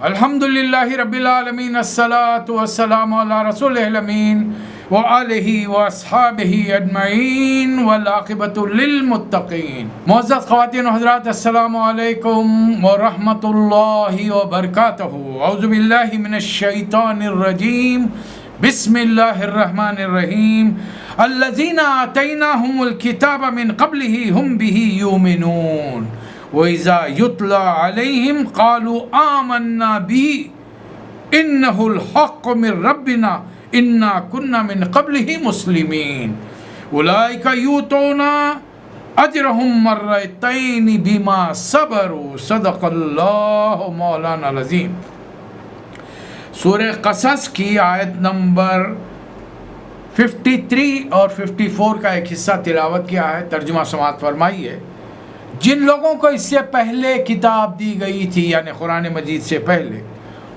الحمدللہ رب العالمین الصلاۃ والسلام علی رسول الامین وآلہ واصحابہ اجمعین والعاقبۃ للمتقین۔ معزز خواتین و حضرات، السلام علیکم ورحمۃ اللہ وبرکاتہ۔ اعوذ باللہ من الشیطان الرجیم، بسم اللہ الرحمن الرحیم۔ الذین آتیناہم الکتاب من قبلہ ہم بہ یؤمنون وَإِذَا يُتْلَى عَلَيْهِمْ قَالُوا آمَنَّا بِهِ إِنَّهُ الْحَقُّ مِنْ رَبِّنَا إِنَّا كُنَّا مِنْ قَبْلِهِ مُسْلِمِينَ أُولَئِكَ يُؤْتَوْنَ أَجْرَهُمْ مَرَّتَيْنِ بِمَا صَبَرُوا صدق اللہ مولانا العظیم۔ سورہ قصص کی آیت نمبر 53 اور 54 کا ایک حصہ تلاوت کیا ہے، ترجمہ سماعت فرمائیے۔ جن لوگوں کو اس سے پہلے کتاب دی گئی تھی، یعنی قرآن مجید سے پہلے،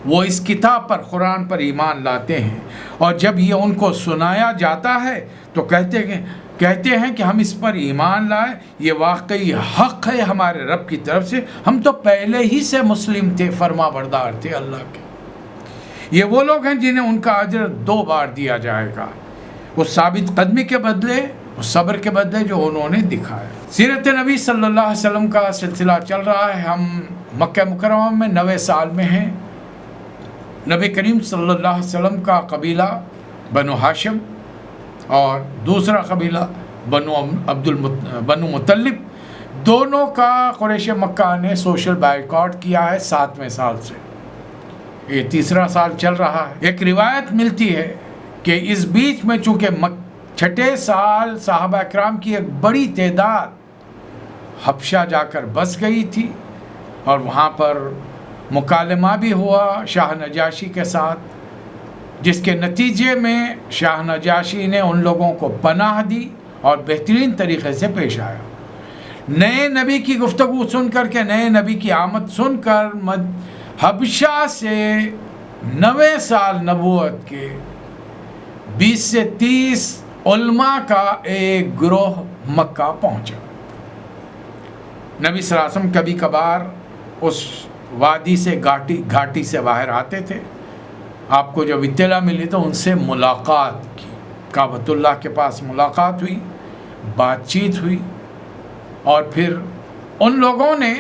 وہ اس کتاب پر، قرآن پر ایمان لاتے ہیں، اور جب یہ ان کو سنایا جاتا ہے تو کہتے ہیں کہ ہم اس پر ایمان لائے، یہ واقعی حق ہے ہمارے رب کی طرف سے، ہم تو پہلے ہی سے مسلم تھے، فرما بردار تھے اللہ کے۔ یہ وہ لوگ ہیں جنہیں ان کا اجر 2 بار دیا جائے گا، وہ ثابت قدمی کے بدلے، صبر کے بدلے جو انہوں نے دکھایا۔ سیرت نبی صلی اللہ علیہ وسلم کا سلسلہ چل رہا ہے۔ ہم مکہ مکرمہ میں 90 سال میں ہیں۔ نبی کریم صلی اللہ علیہ وسلم کا قبیلہ بنو ہاشم اور دوسرا قبیلہ بنو مطلب، دونوں کا قریش مکہ نے سوشل بائیکاٹ کیا ہے 7ویں سال سے۔ یہ تیسرا سال چل رہا ہے۔ ایک روایت ملتی ہے کہ اس بیچ میں چونکہ 6 سال صحابہ اکرام کی ایک بڑی تعداد حبشہ جا کر بس گئی تھی، اور وہاں پر مکالمہ بھی ہوا شاہ نجاشی کے ساتھ، جس کے نتیجے میں شاہ نجاشی نے ان لوگوں کو پناہ دی اور بہترین طریقے سے پیش آیا۔ نئے نبی کی گفتگو سن کر کے، نئے نبی کی آمد سن کر، حبشہ سے 90 سال نبوت کے 20 سے 30 علماء کا ایک گروہ مکہ پہنچا۔ نبی صلی اللہ علیہ وسلم کبھی کبھار اس وادی سے، گھاٹی سے باہر آتے تھے۔ آپ کو جب اطلاع ملی تو ان سے ملاقات کی، کعبۃ اللہ کے پاس ملاقات ہوئی، بات چیت ہوئی، اور پھر ان لوگوں نے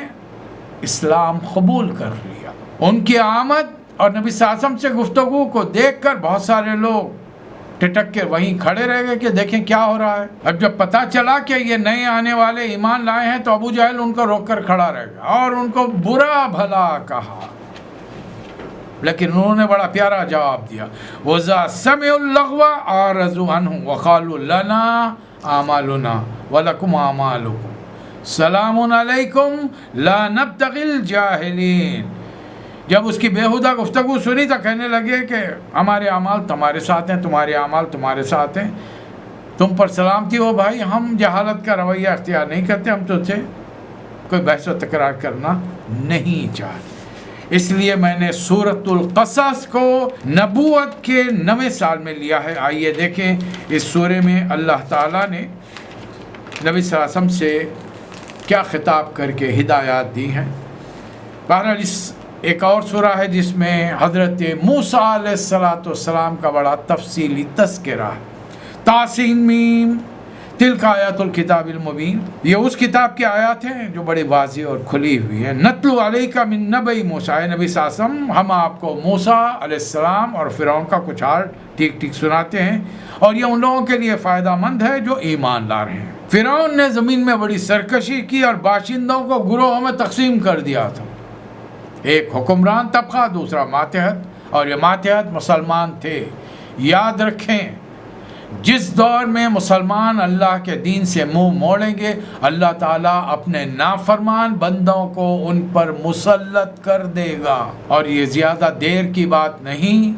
اسلام قبول کر لیا۔ ان کی آمد اور نبی صلی اللہ علیہ وسلم سے گفتگو کو دیکھ کر بہت سارے لوگ ٹٹک کے وہیں کھڑے رہ گئے کہ دیکھیں کیا ہو رہا ہے۔ اب جب پتہ چلا کہ یہ نئے آنے والے ایمان لائے ہیں تو ابو جہل ان کو روک کر کھڑا رہ گیا اور ان کو برا بھلا کہا، لیکن انہوں نے بڑا پیارا جواب دیا۔ وَإِذَا سَمِعُوا اللَّغْوَ أَعْرَضُوا عَنْهُ وَقَالُوا لَنَا أَعْمَالُنَا وَلَكُمْ أَعْمَالُكُمْ سَلَامٌ عَلَيْكُمْ لَا نَبْتَغِي الْجَاهِلِينَ۔ جب اس کی بےہودہ گفتگو سنی تو کہنے لگے کہ ہمارے اعمال تمہارے ساتھ ہیں، تمہارے اعمال تمہارے ساتھ ہیں، تم پر سلامتی ہو بھائی، ہم جہالت کا رویہ اختیار نہیں کرتے، ہم تو سے کوئی بحث و تکرار کرنا نہیں چاہتے۔ اس لیے میں نے سورۃ القصص کو نبوت کے 90 سال میں لیا ہے۔ آئیے دیکھیں اس سورے میں اللہ تعالیٰ نے نبی صلی اللہ علیہ وسلم سے کیا خطاب کر کے ہدایات دی ہیں۔ بہرحال اس ایک اور سورہ ہے جس میں حضرت موسیٰ علیہ السلام کا بڑا تفصیلی تذکرہ ہے۔ تاسین میم، تلک آیات الکتاب المبین، یہ اس کتاب کی آیات ہیں جو بڑی واضح اور کھلی ہوئی ہیں۔ نتلو علیک من نبأ موسیٰ، نبی صلی اللہ علیہ وسلم ہم آپ کو موسیٰ علیہ السلام اور فرعون کا کچھ حال ٹھیک ٹھیک سناتے ہیں، اور یہ ان لوگوں کے لیے فائدہ مند ہے جو ایمان لا رہے ہیں۔ فرعون نے زمین میں بڑی سرکشی کی اور باشندوں کو گروہوں میں تقسیم کر دیا تھا، ایک حکمران طبقہ، دوسرا ماتحت، اور یہ ماتحت مسلمان تھے۔ یاد رکھیں، جس دور میں مسلمان اللہ کے دین سے منہ موڑیں گے، اللہ تعالیٰ اپنے نافرمان بندوں کو ان پر مسلط کر دے گا، اور یہ زیادہ دیر کی بات نہیں۔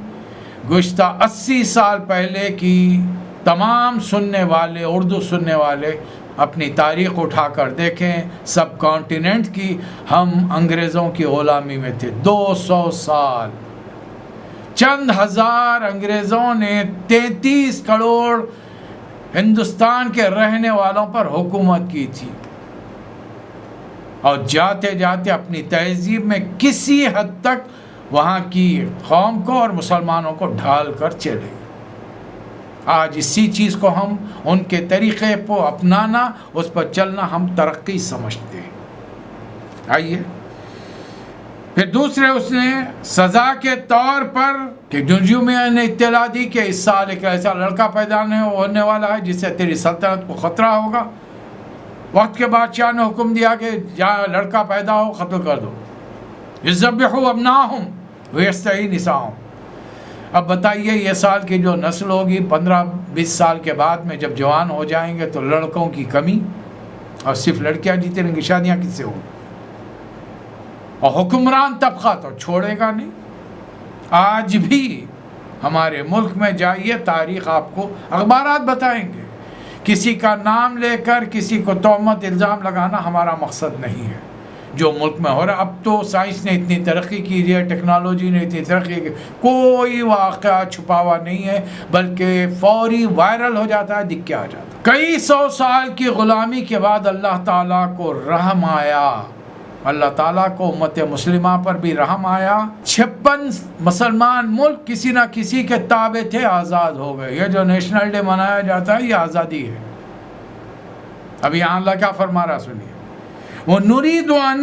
گزشتہ 80 سال پہلے کی تمام سننے والے، اردو سننے والے اپنی تاریخ اٹھا کر دیکھیں، سب کانٹیننٹ کی، ہم انگریزوں کی غلامی میں تھے 200 سال۔ چند ہزار انگریزوں نے 33 کروڑ ہندوستان کے رہنے والوں پر حکومت کی تھی، اور جاتے جاتے اپنی تہذیب میں کسی حد تک وہاں کی قوم کو اور مسلمانوں کو ڈھال کر چلے گئے۔ آج اسی چیز کو ہم ان کے طریقے کو اپنانا، اس پر چلنا ہم ترقی سمجھتے ہیں۔ آئیے پھر دوسرے اس نے سزا کے طور پر کہ جنجومیہ نے اطلاع دی کہ اس سال ایک ایسا لڑکا پیدا ہونے والا ہے جس سے تیری سلطنت کو خطرہ ہوگا۔ وقت کے بادشاہ نے حکم دیا کہ جہاں لڑکا پیدا ہو قتل کر دو۔ یذبحوا ابناءہم ویستحیی نساءہم۔ اب بتائیے یہ سال کی جو نسل ہوگی 15-20 سال کے بعد میں جب جوان ہو جائیں گے تو لڑکوں کی کمی، اور صرف لڑکیاں جیتے رہیں گی، شادیاں کس سے ہوں؟ اور حکمران طبقہ تو چھوڑے گا نہیں۔ آج بھی ہمارے ملک میں جائیے، تاریخ آپ کو اخبارات بتائیں گے، کسی کا نام لے کر کسی کو تہمت الزام لگانا ہمارا مقصد نہیں ہے۔ جو ملک میں ہو رہا، اب تو سائنس نے اتنی ترقی کی ہے، ٹیکنالوجی نے اتنی ترقی کی، کوئی واقعہ چھپا ہوا نہیں ہے، بلکہ فوری وائرل ہو جاتا ہے، دکھ کے آ جاتا ہے۔ کئی 100 سال کی غلامی کے بعد اللہ تعالیٰ کو رحم آیا، اللہ تعالیٰ کو امت مسلمہ پر بھی رحم آیا۔ 56 مسلمان ملک کسی نہ کسی کے تابع تھے، آزاد ہو گئے۔ یہ جو نیشنل ڈے منایا جاتا ہے، یہ آزادی ہے۔ اب یہاں اللہ کیا فرما رہا سنیے، وَنُرِيدُ أَن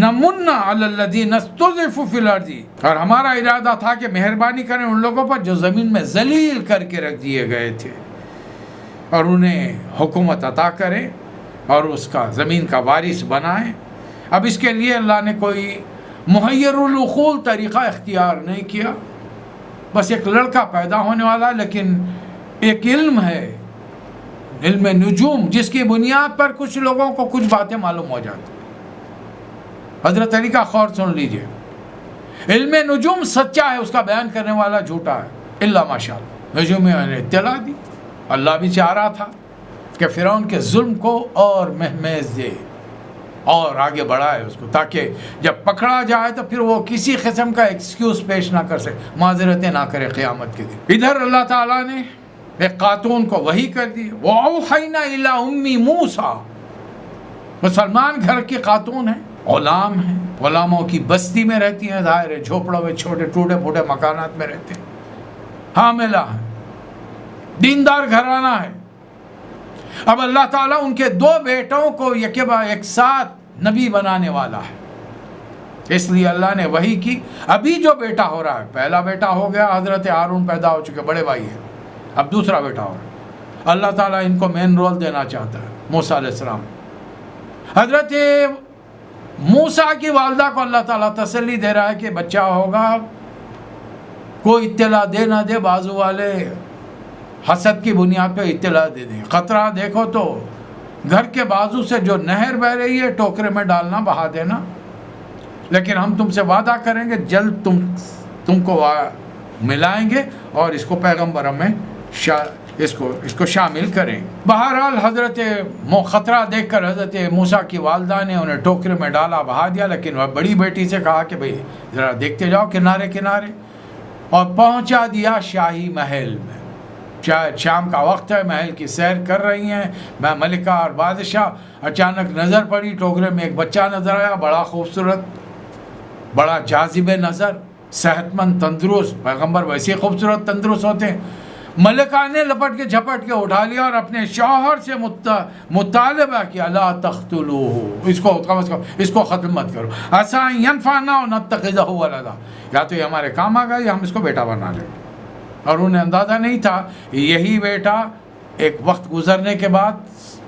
نَمُنَّ عَلَى الَّذِينَ اسْتُضْعِفُوا فِي الْأَرْضِ، اور ہمارا ارادہ تھا کہ مہربانی کریں ان لوگوں پر جو زمین میں ذلیل کر کے رکھ دیے گئے تھے، اور انہیں حکومت عطا کریں اور اس کا زمین کا وارث بنائیں۔ اب اس کے لیے اللہ نے کوئی محیر العقول طریقہ اختیار نہیں کیا، بس ایک لڑکا پیدا ہونے والا ہے، لیکن ایک علم ہے، علم نجوم، جس کی بنیاد پر کچھ لوگوں کو کچھ باتیں معلوم ہو جاتی۔ حضرت علی کا خور سن لیجئے، علم نجوم سچا ہے، اس کا بیان کرنے والا جھوٹا ہے، الا ماشاءاللہ۔ نجومیہ نے اطلاع دی، اللہ بھی چاہ رہا تھا کہ فرعون کے ظلم کو اور مہمیز دے اور آگے بڑھائے اس کو، تاکہ جب پکڑا جائے تو پھر وہ کسی قسم کا ایکسکیوز پیش نہ کر سکے، معذرتیں نہ کرے قیامت کے دن۔ ادھر اللہ تعالیٰ نے ایک خاتون کو وحی کر دی، وَأَوْحَيْنَا إِلَىٰ أُمِّ مُوسَىٰ، مسلمان گھر کی خاتون ہیں، غلام ہیں، غلاموں کی بستی میں رہتی ہیں، ظاہر ہے جھوپڑوں میں چھوٹے ٹوٹے پھوٹے مکانات میں رہتے ہیں، حاملہ ہیں، دیندار گھرانہ ہے۔ اب اللہ تعالیٰ ان کے 2 بیٹوں کو ایک ساتھ نبی بنانے والا ہے، اس لیے اللہ نے وحی کی۔ ابھی جو بیٹا ہو رہا ہے، پہلا بیٹا ہو گیا، حضرت ہارون پیدا ہو چکے، بڑے بھائی ہیں، اب دوسرا بیٹا ہو رہا ہے۔ اللہ تعالیٰ ان کو مین رول دینا چاہتا ہے، موسیٰ علیہ السلام۔ حضرت موسیٰ کی والدہ کو اللہ تعالیٰ تسلی دے رہا ہے کہ بچہ ہوگا، کوئی اطلاع دے نہ دے، بازو والے حسد کی بنیاد پہ اطلاع دے دیں، خطرہ دیکھو تو گھر کے بازو سے جو نہر بہ رہی ہے ٹوکرے میں ڈالنا، بہا دینا، لیکن ہم تم سے وعدہ کریں گے جلد تم کو ملائیں گے اور اس کو پیغمبر میں اس کو شامل کریں۔ بہرحال حضرت خطرہ دیکھ کر حضرت موسیٰ کی والدہ نے انہیں ٹوکرے میں ڈالا، بہا دیا، لیکن وہ بڑی بیٹی سے کہا کہ بھئی ذرا دیکھتے جاؤ کنارے کنارے، اور پہنچا دیا شاہی محل میں۔ شام کا وقت ہے، محل کی سیر کر رہی ہیں، میں ملکہ اور بادشاہ، اچانک نظر پڑی ٹوکرے میں ایک بچہ نظر آیا، بڑا خوبصورت، بڑا جاذب نظر، صحت مند، تندرست، پیغمبر ویسے خوبصورت تندرست ہوتے ہیں۔ ملکہ نے لپٹ کے جھپٹ کے اٹھا لیا اور اپنے شوہر سے مطالبہ کیا، لا تقتلوہ، اس کو کم از کم اس کو ختم مت کرو، عسیٰ ان ینفعنا او نتخذہ ولدا، یا تو یہ ہمارے کام آ گا یا ہم اس کو بیٹا بنا لیں۔ اور انہیں اندازہ نہیں تھا یہی بیٹا ایک وقت گزرنے کے بعد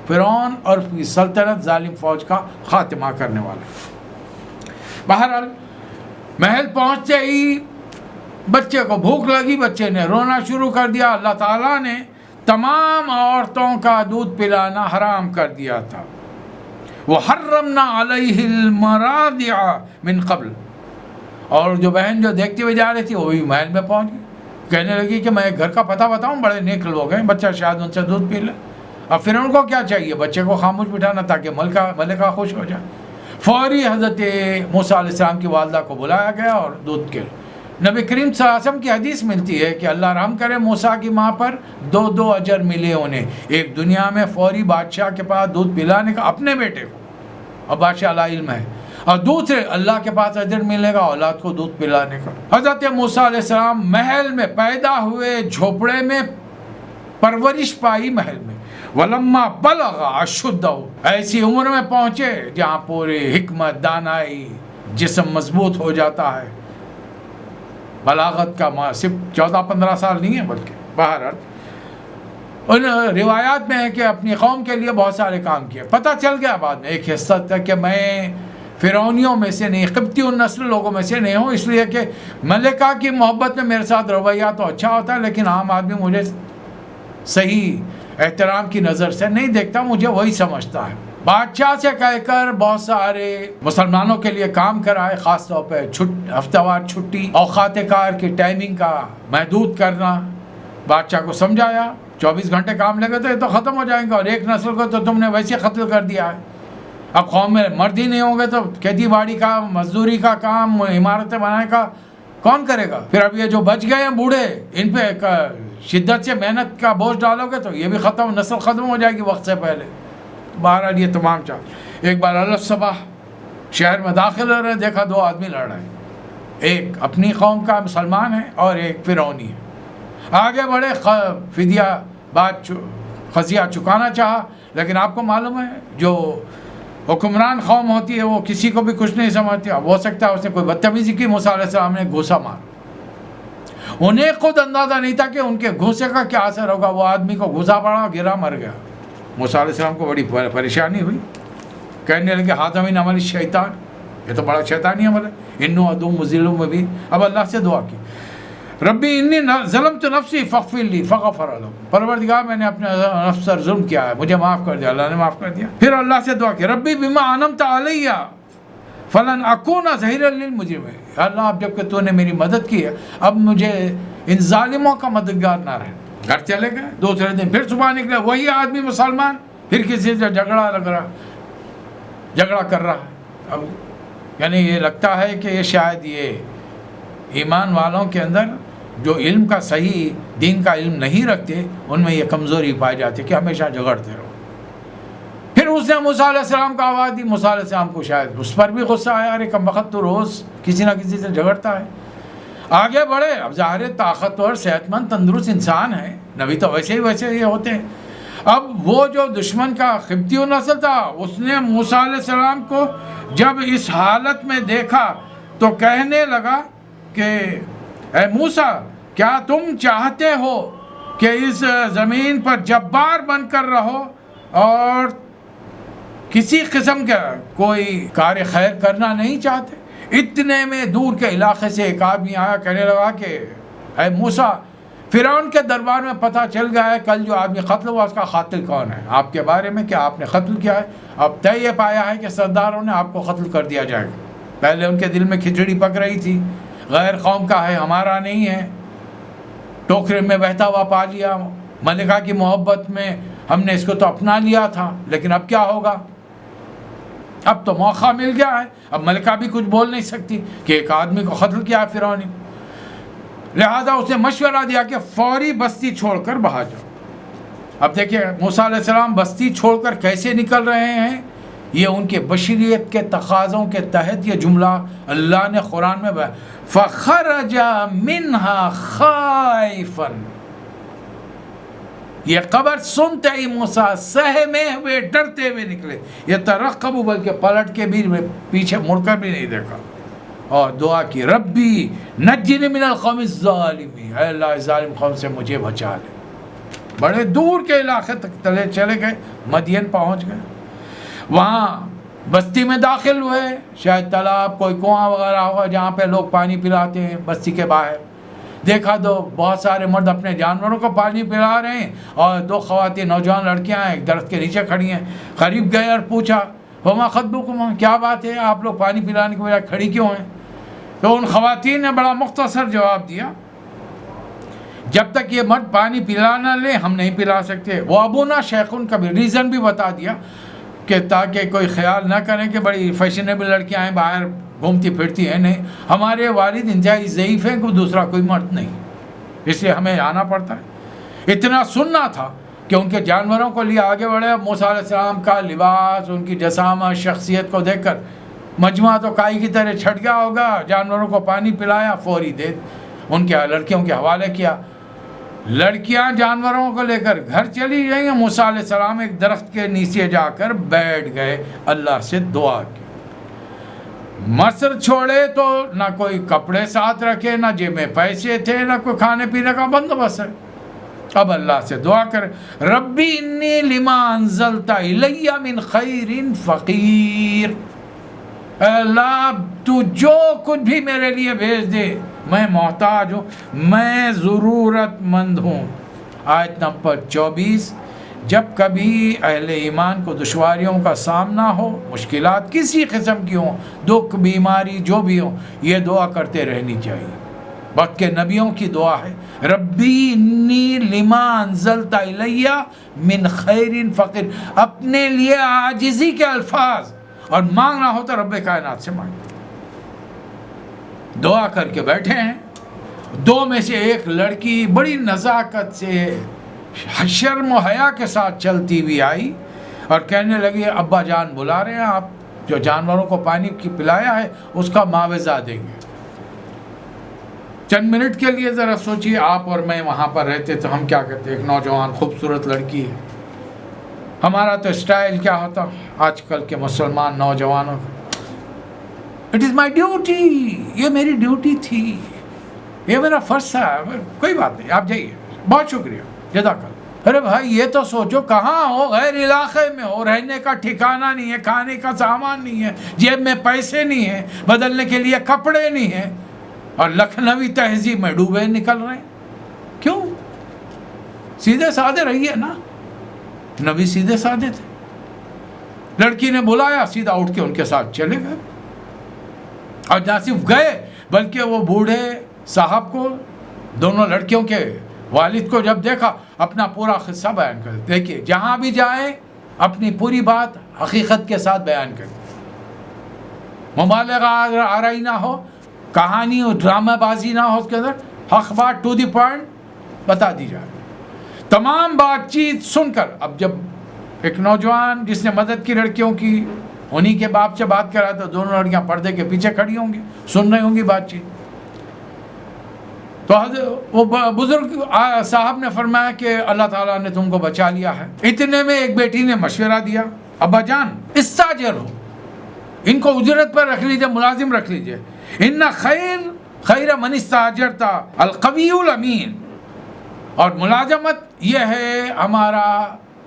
فرعون اور اس کی سلطنت ظالم فوج کا خاتمہ کرنے والا۔ بہرحال محل پہنچتے ہی بچے کو بھوک لگی، بچے نے رونا شروع کر دیا۔ اللہ تعالیٰ نے تمام عورتوں کا دودھ پلانا حرام کر دیا تھا، وَحَرَّمْنَا عَلَيْهِ الْمَرَاضِعَ مِنْ قَبْلِ، اور جو بہن جو دیکھتی ہوئی جا رہی تھی وہ بھی محل میں پہنچ گئی، کہنے لگی کہ میں گھر کا پتہ بتاؤں، بڑے نیک لوگ ہیں، بچہ شاید ان سے دودھ پی لے۔ اب پھر ان کو کیا چاہیے، بچے کو خاموش بٹھانا تاکہ ملکہ خوش ہو جائے۔ فوری حضرت موسیٰ علیہ السلام کی والدہ کو بلایا گیا اور دودھ کے نبی کریم صلی اللہ علیہ وسلم کی حدیث ملتی ہے کہ اللہ رحم کرے موسیٰ کی ماں پر 2 اجر ملے انہیں، ایک دنیا میں فوری بادشاہ کے پاس دودھ پلانے کا اپنے بیٹے کو، اور بادشاہ علی علم ہے، اور دوسرے اللہ کے پاس اجر ملے گا اولاد کو دودھ پلانے کا۔ حضرت موسیٰ علیہ السلام محل میں پیدا ہوئے، جھوپڑے میں پرورش پائی محل میں، وَلَمَّا بَلَغَ أَشُدَّهُ، ایسی عمر میں پہنچے جہاں پوری حکمت دانائی جسم مضبوط ہو جاتا ہے۔ بلاغت کا صرف 14-15 سال نہیں ہے، بلکہ بہرحال ان روایات میں ہے کہ اپنی قوم کے لیے بہت سارے کام کیے۔ پتہ چل گیا بعد میں ایک حصہ تک کہ میں فرعونیوں میں سے نہیں، قبطی النسل لوگوں میں سے نہیں ہوں، اس لیے کہ ملکہ کی محبت میں میرے ساتھ رویہ تو اچھا ہوتا ہے، لیکن عام آدمی مجھے صحیح احترام کی نظر سے نہیں دیکھتا، مجھے وہی سمجھتا ہے۔ بادشاہ سے کہہ کر بہت سارے مسلمانوں کے لیے کام کرائے، خاص طور پہ ہفتہ وار چھٹی، اوقات کار کی ٹائمنگ کا محدود کرنا۔ بادشاہ کو سمجھایا 24 گھنٹے کام لگے تو یہ تو ختم ہو جائیں گے، اور ایک نسل کو تو تم نے ویسے قتل کر دیا ہے۔ اب قوم میں مرد ہی نہیں ہوں گے تو کھیتی باڑی کا، مزدوری کا کام، عمارتیں بنانے کا کون کرے گا؟ پھر اب یہ جو بچ گئے ہیں بوڑھے، ان پہ شدت سے محنت کا بوجھ ڈالو گے تو یہ بھی ختم، نسل ختم ہو جائے گی وقت سے پہلے۔ بہرحال یہ تمام چاہ ایک بار الصبح شہر میں داخل ہو رہے، دیکھا 2 آدمی لڑ رہے ہیں، ایک اپنی قوم کا مسلمان ہے اور ایک فرعونی ہے۔ آگے بڑھے، فدیہ خزیہ چکانا چاہا، لیکن آپ کو معلوم ہے جو حکمران قوم ہوتی ہے وہ کسی کو بھی کچھ نہیں سمجھتی۔ اب ہو سکتا ہے اس نے کوئی بدتمیزی کی، موسیٰ علیہ السلام نے گھوسا مارا۔ انہیں خود اندازہ نہیں تھا کہ ان کے گھوسے کا کیا اثر ہوگا، وہ آدمی کو گھوسا پڑا، گرا، مر گیا۔ موسیٰ علیہ السلام کو بڑی پریشانی ہوئی، کہنے لگے ہاتھ من عمل شیطان، یہ تو بڑا شیطانی عمل ہے، انو عدو مضل مبین۔ اب اللہ سے دعا کی، ربی انی ظلمت نفسی فاغفر لی فغفر له، پروردگار میں نے اپنے نفس پر ظلم کیا ہے، مجھے معاف کر دیا۔ اللہ نے معاف کر دیا۔ پھر اللہ سے دعا کی، ربی بما انعمت علی فلن اکون ظہیرا للمجرمین، اللہ اب جب کہ تو نے میری مدد کی ہے، اب مجھے ان ظالموں کا مددگار نہ رہے۔ گھر چلے گئے، دوسرے دن پھر صبح نکلے، وہی آدمی مسلمان، پھر کسی سے جھگڑا کر رہا ہے۔ اب یعنی یہ لگتا ہے کہ یہ شاید یہ ایمان والوں کے اندر جو علم کا صحیح دین کا علم نہیں رکھتے، ان میں یہ کمزوری پائی جاتی ہے کہ ہمیشہ جھگڑتے رہو۔ پھر اس نے موسیٰ علیہ السلام کو آواز دی، موسیٰ علیہ السلام کو شاید اس پر بھی غصہ آیا، ارے کم بخت تو روز کسی نہ کسی سے جھگڑتا ہے۔ آگے بڑھے، اب ظاہر طاقتور صحت مند تندرست انسان ہے، نبی تو ویسے ہی ہوتے ہیں۔ اب وہ جو دشمن کا قبطی نسل تھا، اس نے موسیٰ علیہ السلام کو جب اس حالت میں دیکھا تو کہنے لگا کہ اے موسیٰ، کیا تم چاہتے ہو کہ اس زمین پر جبار بن کر رہو اور کسی قسم کا کوئی کار خیر کرنا نہیں چاہتے؟ اتنے میں دور کے علاقے سے ایک آدمی آیا، کہنے لگا کہ اے موسیٰ، فرعون کے دربار میں پتہ چل گیا ہے کل جو آدمی قتل ہوا اس کا قاتل کون ہے، آپ کے بارے میں کہ آپ نے قتل کیا ہے۔ اب طے یہ پایا ہے کہ سرداروں نے آپ کو قتل کر دیا جائے گا۔ پہلے ان کے دل میں کھچڑی پک رہی تھی، غیر قوم کا ہے، ہمارا نہیں ہے، ٹوکرے میں بہتا ہوا پا لیا، ملکہ کی محبت میں ہم نے اس کو تو اپنا لیا تھا، لیکن اب کیا ہوگا؟ اب تو موقع مل گیا ہے، اب ملکہ بھی کچھ بول نہیں سکتی کہ ایک آدمی کو قتل کیا ہے فرعون نے۔ لہذا اس نے مشورہ دیا کہ فوری بستی چھوڑ کر باہر جاؤ۔ اب دیکھیں موسیٰ علیہ السلام بستی چھوڑ کر کیسے نکل رہے ہیں، یہ ان کے بشریت کے تقاضوں کے تحت یہ جملہ اللہ نے قرآن میں بیان، فخرج منہا خائفا، یہ خبر سنتے ہی موسیٰ سہمے ہوئے ڈرتے ہوئے نکلے، یہ ترقب، بلکہ پلٹ کے بھی پیچھے مڑ کر بھی نہیں دیکھا، اور دعا کی ربی نجنی من القوم الظالمین، اے اللہ ظالم قوم سے مجھے بچا لے۔ بڑے دور کے علاقے تک چلے گئے، مدین پہنچ گئے، وہاں بستی میں داخل ہوئے، شاید تالاب کوئی کنواں وغیرہ ہوگا جہاں پہ لوگ پانی پلاتے ہیں بستی کے باہر۔ دیکھا تو بہت سارے مرد اپنے جانوروں کو پانی پلا رہے ہیں، اور 2 خواتین نوجوان لڑکیاں ہیں ایک درخت کے نیچے کھڑی ہیں۔ قریب گئے اور پوچھا وما خطبکما، کیا بات ہے آپ لوگ پانی پلانے کے بجائے کھڑی کیوں ہیں؟ تو ان خواتین نے بڑا مختصر جواب دیا، جب تک یہ مرد پانی پلا نہ لے ہم نہیں پلا سکتے۔ وہ ابونا شیخن کا بھی ریزن بھی بتا دیا کہ تاکہ کوئی خیال نہ کریں کہ بڑی فیشنیبل لڑکیاں ہیں باہر گھومتی پھرتی ہیں، نہیں، ہمارے والد انتہائی ضعیف ہیں، کوئی دوسرا کوئی مرد نہیں، اس لیے ہمیں آنا پڑتا ہے۔ اتنا سننا تھا کہ ان کے جانوروں کو لیے آگے بڑھے۔ موسیٰ علیہ السلام کا لباس، ان کی جسامت، شخصیت کو دیکھ کر مجموعہ تو کائی کی طرح چھٹ گیا ہوگا، جانوروں کو پانی پلایا، فوری دے ان کے لڑکیوں کے حوالے کیا، لڑکیاں جانوروں کو لے کر گھر چلی گئیں۔ موسیٰ علیہ السلام ایک درخت کے نیچے جا کر بیٹھ گئے، اللہ سے دعا کی۔ مصر چھوڑے تو نہ کوئی کپڑے ساتھ رکھے، نہ جیب میں پیسے تھے، نہ کوئی کھانے پینے کا بندوبست ہے۔ اب اللہ سے دعا کرے، ربی انی لما انزلت الی من خیر فقیر، اے اللہ تو جو کچھ بھی میرے لیے بھیج دے میں محتاج ہوں، میں ضرورت مند ہوں۔ آیت نمبر 24، جب کبھی اہل ایمان کو دشواریوں کا سامنا ہو، مشکلات کسی قسم کی ہوں، دکھ بیماری جو بھی ہو، یہ دعا کرتے رہنی چاہیے۔ وقت کے نبیوں کی دعا ہے، ربی انی لما انزلت الی من خیر فقیر، اپنے لیے عاجزی کے الفاظ، اور مانگنا ہو تو رب کائنات سے مانگے۔ دعا کر کے بیٹھے ہیں، دو میں سے ایک لڑکی بڑی نزاکت سے شرم و حیا کے ساتھ چلتی ہوئی آئی اور کہنے لگی، ابا جان بلا رہے ہیں، آپ جو جانوروں کو پانی کی پلایا ہے اس کا معاوضہ دیں گے۔ چند منٹ کے لیے ذرا سوچیے، آپ اور میں وہاں پر رہتے تو ہم کیا کرتے؟ ایک نوجوان خوبصورت لڑکی ہے، ہمارا تو اسٹائل کیا ہوتا آج کل کے مسلمان نوجوانوں کا، اٹ از مائی ڈیوٹی، یہ میری ڈیوٹی تھی، یہ میرا فرض تھا، کوئی بات نہیں آپ جائیے، بہت شکریہ، جزاک اللہ۔ ارے بھائی یہ تو سوچو، کہاں ہو، غیر علاقے میں ہو، رہنے کا ٹھکانہ نہیں ہے، کھانے کا سامان نہیں ہے، جیب میں پیسے نہیں ہیں، بدلنے کے لیے کپڑے نہیں ہیں، اور لکھنوی تہذیب میں ڈوبے نکل رہے ہیں۔ کیوں؟ سیدھے سادے رہیے نا، نبی سیدھے سادے تھے۔ لڑکی نے بلایا، سیدھا اٹھ کے ان کے ساتھ چلے گئے، اور نہ صرف گئے بلکہ وہ بوڑھے صاحب کو، دونوں لڑکیوں کے والد کو جب دیکھا، اپنا پورا قصہ بیان کر، دیکھیے جہاں بھی جائیں اپنی پوری بات حقیقت کے ساتھ بیان کریں، مبالغہ آرائی نہ ہو، کہانی اور ڈرامہ بازی نہ ہو، اس کے اندر حق بات ٹو دی پوائنٹ بتا دی جائے۔ تمام بات چیت سن کر، اب جب ایک نوجوان جس نے مدد کی لڑکیوں کی، انہی کے باپ سے بات کرا، تو دونوں لڑکیاں پردے کے پیچھے کھڑی ہوں گی، سن رہی ہوں گی بات چیت۔ تو وہ بزرگ صاحب نے فرمایا کہ اللہ تعالیٰ نے تم کو بچا لیا ہے۔ اتنے میں ایک بیٹی نے مشورہ دیا، ابا جان استاجر ہو، ان کو اجرت پر رکھ لیجئے، ملازم رکھ لیجئے، ان خیر من استاجرتا القوی الامین، اور ملازمت یہ ہے ہمارا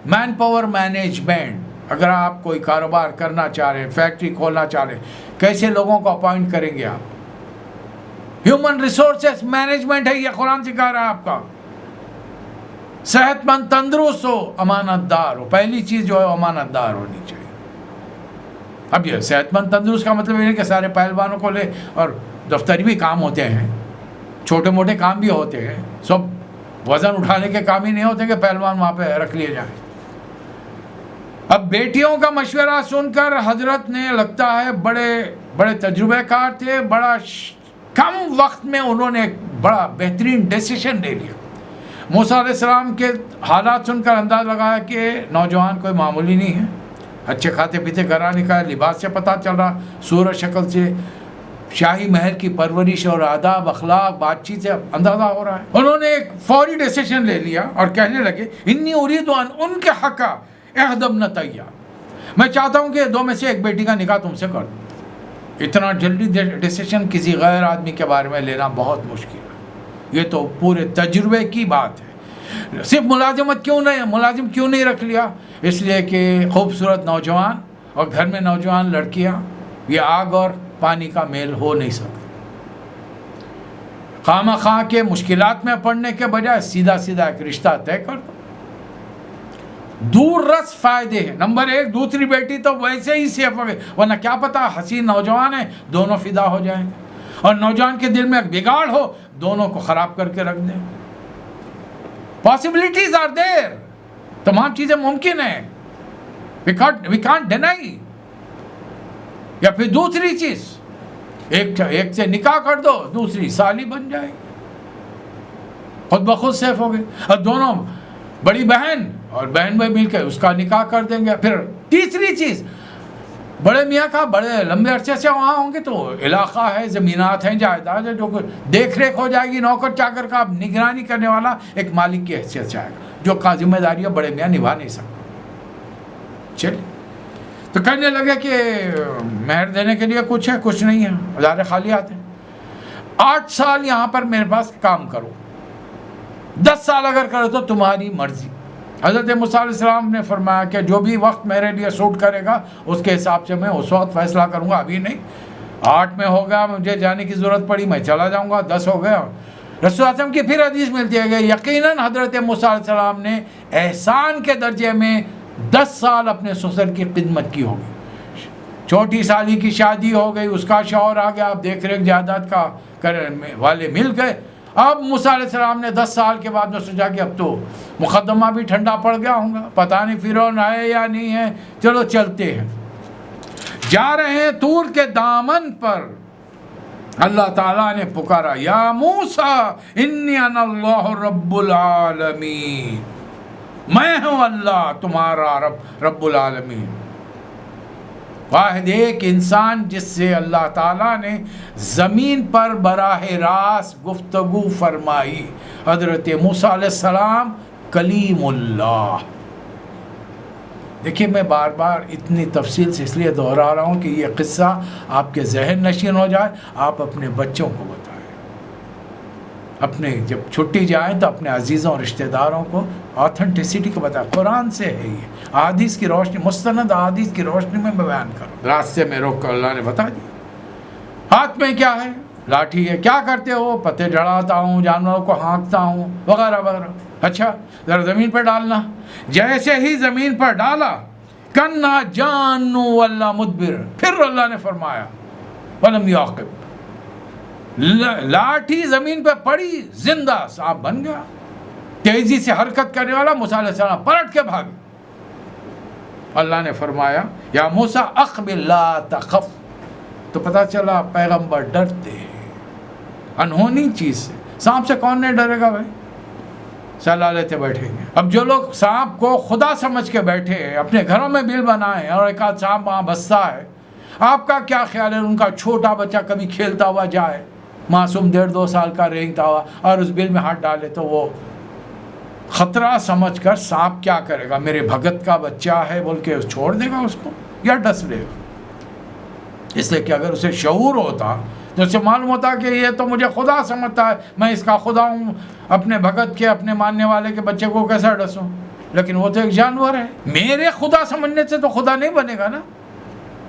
مین پاور مینجمنٹ۔ اگر آپ کوئی کاروبار کرنا چاہ رہے ہیں، فیکٹری کھولنا چاہ رہے ہیں، کیسے لوگوں کو اپوائنٹ کریں گے آپ؟ ہیومن ریسورسز مینجمنٹ ہے، یہ قرآن سکھا رہا ہے آپ کا۔ صحت مند تندرست ہو، امانت دار ہو، پہلی چیز جو ہے امانت دار ہونی چاہیے۔ اب یہ صحت مند تندرست کا مطلب یہ ہے کہ سارے پہلوانوں کو لے، اور دفتری بھی کام ہوتے ہیں، چھوٹے موٹے کام بھی ہوتے ہیں، سب وزن اٹھانے کے کام ہی نہیں ہوتے کہ پہلوان وہاں پہ رکھ لیے جائیں۔ اب بیٹیوں کا مشورہ سن کر حضرت نے، لگتا ہے بڑے تجربہ کار تھے، بڑا کم وقت میں انہوں نے ایک بڑا بہترین ڈیسیشن لے لیا۔ موسیٰ علیہ السلام کے حالات سن کر انداز لگایا کہ نوجوان کوئی معمولی نہیں ہے، اچھے کھاتے پیتے گھرانے کا ہے، لباس سے پتہ چل رہا، صورت شکل سے، شاہی محل کی پرورش اور آداب اخلاق بات چیت سے اندازہ ہو رہا ہے۔ انہوں نے ایک فوری ڈیسیشن لے لیا اور کہنے لگے، انی ارید ان انکحک احدی ابنتیہ، میں چاہتا ہوں کہ دو میں سے ایک بیٹی کا نکاح تم سے کر دوں۔ اتنا جلدی ڈیسیشن کسی غیر آدمی کے بارے میں لینا بہت مشکل ہے، یہ تو پورے تجربے کی بات ہے۔ صرف ملازمت کیوں نہیں، ملازم کیوں نہیں رکھ لیا؟ اس لیے کہ خوبصورت نوجوان اور گھر میں نوجوان لڑکیاں، یہ آگ اور پانی کا میل ہو نہیں سکتا۔ خواہ خواہ کے مشکلات میں پڑنے کے بجائے سیدھا سیدھا ایک رشتہ طے کر دو، دور رس فائدے ہیں۔ نمبر ایک، دوسری بیٹی تو ویسے ہی سیف ہو گئی، ورنہ کیا پتا حسین نوجوان ہیں، دونوں فدا ہو جائیں گے، اور نوجوان کے دل میں ایک بگاڑ ہو، دونوں کو خراب کر کے رکھ دیں۔ پاسبلٹیز آر دیر، تمام چیزیں ممکن ہیں، وی کانٹ ڈینائی۔ یا پھر دوسری چیز، ایک سے نکاح کر دو، دوسری سالی بن جائے گی، خود بخود سیف ہو گئی۔ اور دونوں بڑی بہن اور بہن بھائی مل کے اس کا نکاح کر دیں گے۔ پھر تیسری چیز، بڑے میاں کا بڑے لمبے عرصے سے وہاں ہوں گے تو علاقہ ہے، زمینات ہیں، جائیداد ہے، جو دیکھ ریکھ ہو جائے گی، نوکر چاکر کا نگرانی کرنے والا ایک مالک کی حیثیت سے آئے گا، جو کا ذمہ داریاں بڑے میاں نبھا نہیں سکتے. چلیے تو کہنے لگے کہ مہر دینے کے لیے کچھ ہے، کچھ نہیں ہے، ہزارے خالیات ہیں. 8 سال یہاں پر میرے پاس کام کرو، 10 سال اگر کرو تو تمہاری مرضی. حضرت موسیٰ علیہ السلام نے فرمایا کہ جو بھی وقت میرے لیے سوٹ کرے گا اس کے حساب سے میں اس وقت فیصلہ کروں گا، ابھی نہیں. 8 میں ہو گیا، مجھے جانے کی ضرورت پڑی، میں چلا جاؤں گا. 10 ہو گیا. رسول اللہ علیہ وسلم کی پھر حدیث ملتی ہے کہ یقیناً حضرت موسیٰ علیہ السلام نے احسان کے درجے میں 10 سال اپنے سسر کی خدمت کی ہوگی. چھوٹی سالی کی شادی ہو گئی، اس کا شوہر آ گیا، اب دیکھ ریکھ جائیداد کا والے مل گئے. اب موسیٰ علیہ السلام نے 10 سال کے بعد میں سوچا کہ اب تو مقدمہ بھی ٹھنڈا پڑ گیا ہوں گا، پتہ نہیں فرعون ہے یا نہیں ہے، چلو چلتے ہیں. جا رہے ہیں طور کے دامن پر، اللہ تعالیٰ نے پکارا، یا موسیٰ انی انا اللہ رب العالمین، میں ہوں اللہ تمہارا رب العالمین. واحد ایک انسان جس سے اللہ تعالیٰ نے زمین پر براہ راست گفتگو فرمائی، حضرت موسیٰ علیہ السلام کلیم اللہ. دیکھیے میں بار بار اتنی تفصیل سے اس لیے دہرا رہا ہوں کہ یہ قصہ آپ کے ذہن نشین ہو جائے، آپ اپنے بچوں کو بتائیں، اپنے جب چھٹی جائیں تو اپنے عزیزوں اور رشتہ داروں کو آتھنٹسٹی کو بتائیں. قرآن سے ہے یہ، احادیث کی روشنی، مستند احادیث کی روشنی میں بیان کرو. راستے میں روک کر اللہ نے بتا دیا. ہاتھ میں کیا ہے؟ لاٹھی ہے. کیا کرتے ہو؟ پتے جڑاتا ہوں، جانوروں کو ہانکتا ہوں، وغیرہ وغیرہ. اچھا ذرا زمین پر ڈالنا. جیسے ہی زمین پر ڈالا، کنا جانو واللہ مدبر، پھر اللہ نے فرمایا ولم یعقب، لاٹھی زمین پہ پڑی، زندہ سانپ بن گیا. تیزی سے حرکت کرنے والا موسیٰ علیہ السلام پلٹ کے بھاگے. اللہ نے فرمایا یا موسیٰ اقبل لا تخف. تو پتہ چلا پیغمبر ڈرتے ہیں انہونی چیز سے. سانپ سے کون نہیں ڈرے گا بھائی؟ صلاح لیتے بیٹھیں گے. اب جو لوگ سانپ کو خدا سمجھ کے بیٹھے ہیں، اپنے گھروں میں بل بنائے اور ایک آدھ سانپ وہاں بستا ہے، آپ کا کیا خیال ہے ان کا چھوٹا بچہ کبھی کھیلتا ہوا جائے، معصوم 1.5-2 سال کا رینگتا ہوا، اور اس بل میں ہاتھ ڈالے تو وہ خطرہ سمجھ کر سانپ کیا کرے گا؟ میرے بھگت کا بچہ ہے بول کے چھوڑ دے گا اس کو یا ڈس لے گا؟ اس لیے کہ اگر اسے شعور ہوتا تو اسے معلوم ہوتا کہ یہ تو مجھے خدا سمجھتا ہے، میں اس کا خدا ہوں، اپنے بھگت کے، اپنے ماننے والے کے بچے کو کیسا ڈسوں؟ لیکن وہ تو ایک جانور ہے. میرے خدا سمجھنے سے تو خدا نہیں بنے گا نا.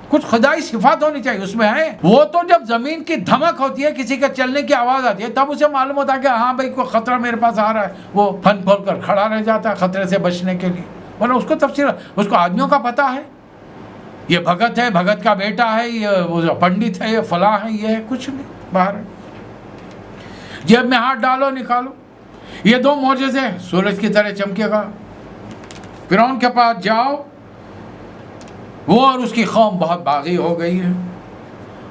کچھ خدائی صفات ہونی چاہیے اس میں ہے. وہ تو جب زمین کی دھمک ہوتی ہے، کسی کے چلنے کی آواز آتی ہے، تب اسے معلوم ہوتا ہے کہ ہاں بھائی کوئی خطرہ میرے پاس آ رہا ہے. وہ پھن پھول کر کھڑا رہ جاتا ہے خطرے سے بچنے کے لیے. ورنہ اس کو تفسیر، اس کو آدمیوں کا پتہ ہے، یہ بھگت ہے، بھگت کا بیٹا ہے، یہ وہ پنڈت ہے، یہ فلاں ہے، یہ ہے، کچھ نہیں. باہر جیب میں ہاتھ ڈالو نکالو. یہ 2 معجزے، سورج کی طرح چمکے گا. فرعون کے پاس جاؤ، وہ اور اس کی قوم بہت باغی ہو گئی ہے.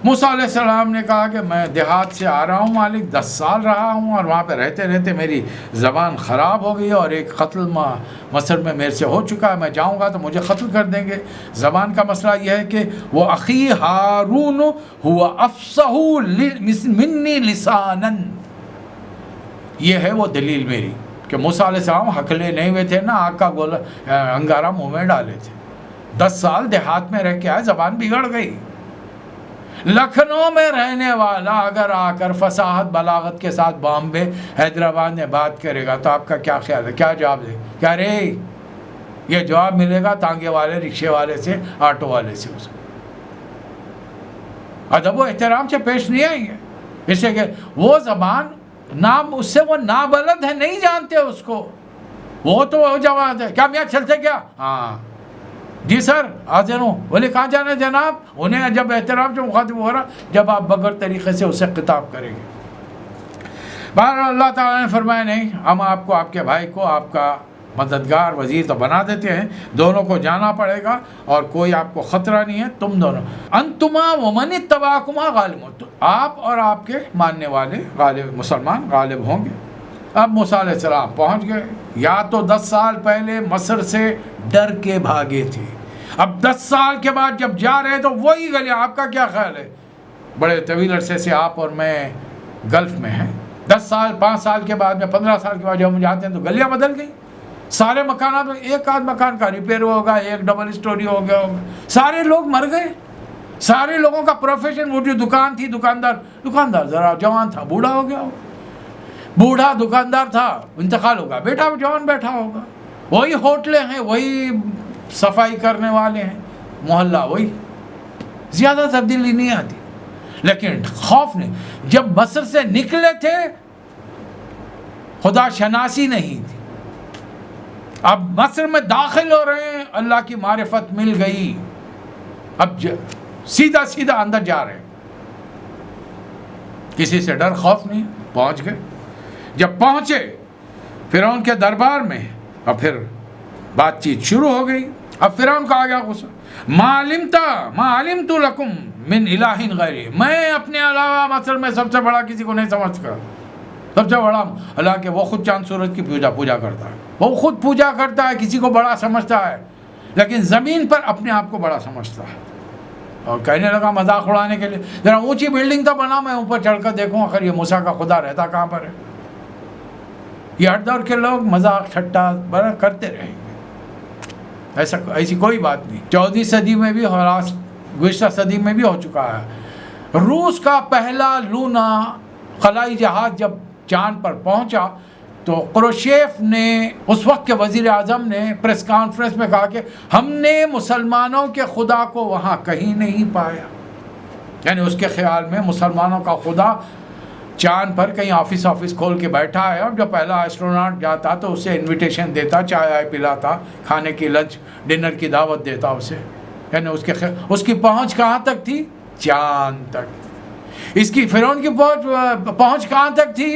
موسیٰ علیہ السلام نے کہا کہ میں دیہات سے آ رہا ہوں مالک، 10 سال رہا ہوں اور وہاں پہ رہتے رہتے میری زبان خراب ہو گئی اور ایک قتل مصر میں میرے سے ہو چکا ہے. میں جاؤں گا تو مجھے قتل کر دیں گے. زبان کا مسئلہ یہ ہے کہ وہ اخی ہارون ہوا افصح منی لسانا، یہ ہے وہ دلیل میری کہ موسیٰ علیہ السلام ہکلے نہیں ہوئے تھے نا، آگ کا گولا انگارہ منہ میں ڈالے تھے. 10 سال دیہات میں رہ کے آئے، زبان بگڑ گئی. لکھنؤ میں رہنے والا اگر آ کر فصاحت بلاغت کے ساتھ بامبے حیدرآباد میں بات کرے گا تو آپ کا کیا خیال ہے؟ کیا جواب دے؟ کیا رے یہ جواب ملے گا تانگے والے، رکشے والے سے، آٹو والے سے. اس ادب و احترام سے پیش نہیں آئیں گے. اس سے کہ وہ زبان نام، اس سے وہ نابلد ہے، نہیں جانتے اس کو. وہ تو وہ جواب ہے، کیا میاں چلتے کیا؟ ہاں جی سر حاضر ہوں. بولے کہاں جانا ہے جناب؟ انہیں جب احترام سے مخاطب ہو رہا، جب آپ بغیر طریقے سے اسے خطاب کریں گے. بہرحال اللہ تعالیٰ نے فرمایا نہیں، ہم آپ کو، آپ کے بھائی کو آپ کا مددگار وزیر تو بنا دیتے ہیں، دونوں کو جانا پڑے گا اور کوئی آپ کو خطرہ نہیں ہے. تم دونوں انتما ومن اتبعکما غالبون، آپ اور آپ کے ماننے والے غالب، مسلمان غالب ہوں گے. اب موسیٰ علیہ السلام پہنچ گئے. یا تو 10 سال پہلے مصر سے ڈر کے بھاگے تھے، اب 10 سال کے بعد جب جا رہے ہیں تو وہی گلیاں، آپ کا کیا خیال ہے؟ بڑے طویل عرصے سے آپ اور میں گلف میں ہیں، 10 سال 5 سال کے بعد میں 15 سال کے بعد جب ہم جاتے ہیں تو گلیاں بدل گئی، سارے مکانات میں ایک آدھ مکان کا ریپیئر ہوگا، ایک ڈبل اسٹوری ہو گیا ہوگا، سارے لوگ مر گئے، سارے لوگوں کا پروفیشن، وہ جو دکان تھی دکاندار ذرا جوان تھا، بوڑھا ہو گیا ہوگا، بوڑھا دکاندار تھا انتقال ہوگا، بیٹا جوان بیٹھا ہوگا، وہی ہوٹلیں ہیں، وہی صفائی کرنے والے ہیں، محلہ وہی، زیادہ تبدیلی نہیں آتی۔ لیکن خوف نے جب مصر سے نکلے تھے خدا شناسی نہیں تھی، اب مصر میں داخل ہو رہے ہیں، اللہ کی معرفت مل گئی، اب سیدھا اندر جا رہے ہیں، کسی سے ڈر خوف نہیں، پہنچ گئے۔ جب پہنچے فرعون کے دربار میں، اور پھر بات چیت شروع ہو گئی۔ اب فرعون کا آ گیا غصہ، ما علمت لکم من الہ غیری، میں اپنے علاوہ مصر میں سب سے بڑا کسی کو نہیں سمجھتا، سب سے بڑا اللہ کے، وہ خود چاند سورج کی پوجا کرتا ہے، وہ خود پوجا کرتا ہے، کسی کو بڑا سمجھتا ہے، لیکن زمین پر اپنے آپ کو بڑا سمجھتا ہے۔ اور کہنے لگا مذاق اڑانے کے لیے، ذرا اونچی بلڈنگ تو بنا، میں اوپر چڑھ کر دیکھوں آخر یہ موسیٰ کا خدا رہتا کہاں پر ہے۔ یہ ہر دور کے لوگ مذاق ٹھٹا بڑا کرتے رہیں گے، ایسی کوئی بات نہیں۔ 14ویں صدی میں بھی، گزشتہ صدی میں بھی ہو چکا ہے۔ روس کا پہلا لونا خلائی جہاز جب چاند پر پہنچا تو قروشیف نے، اس وقت کے وزیر اعظم نے، پریس کانفرنس میں کہا کہ ہم نے مسلمانوں کے خدا کو وہاں کہیں نہیں پایا، یعنی اس کے خیال میں مسلمانوں کا خدا چاند پر کہیں آفس کھول کے بیٹھا ہے، اور جو پہلا ایسٹروناٹ جاتا تو اسے انویٹیشن دیتا، چائے پلاتا، کھانے کی لنچ ڈنر کی دعوت دیتا اسے، یعنی اس کی پہنچ کہاں تک تھی؟ چاند تک۔ اس کی فرعون کی پہنچ کہاں تک تھی؟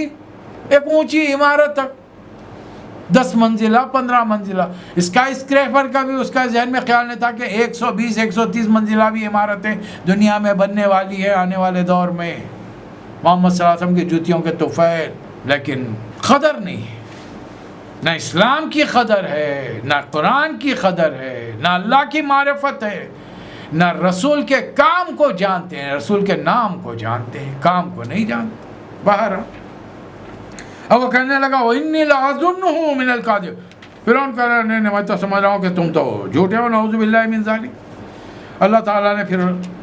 ایک اونچی عمارت تک، 10 منزلہ 15 منزلہ۔ اسکائی اسکریپر کا بھی اس کا ذہن میں خیال نہیں تھا کہ 120 130 منزلہ بھی عمارتیں دنیا میں بننے والی ہے آنے والے دور میں، محمد صلی اللہ علیہ وسلم کی جوتیوں کے طفیل۔ لیکن قدر نہیں، نہ اسلام کی قدر ہے، نہ قرآن کی قدر ہے، نہ اللہ کی معرفت ہے، نہ رسول کے کام کو جانتے ہیں، رسول کے نام کو جانتے ہیں، کام کو نہیں جانتے۔ باہر اب وہ کہنے لگا وَإِنِّي لَأَظُنُّهُ مِنَ الْكَاذِبِينَ، فرعون کہہ رہا نہیں میں تو سمجھ رہا ہوں کہ تم تو جھوٹے ہو، نعوذ باللہ من ذالک۔ اللہ تعالیٰ نے پھر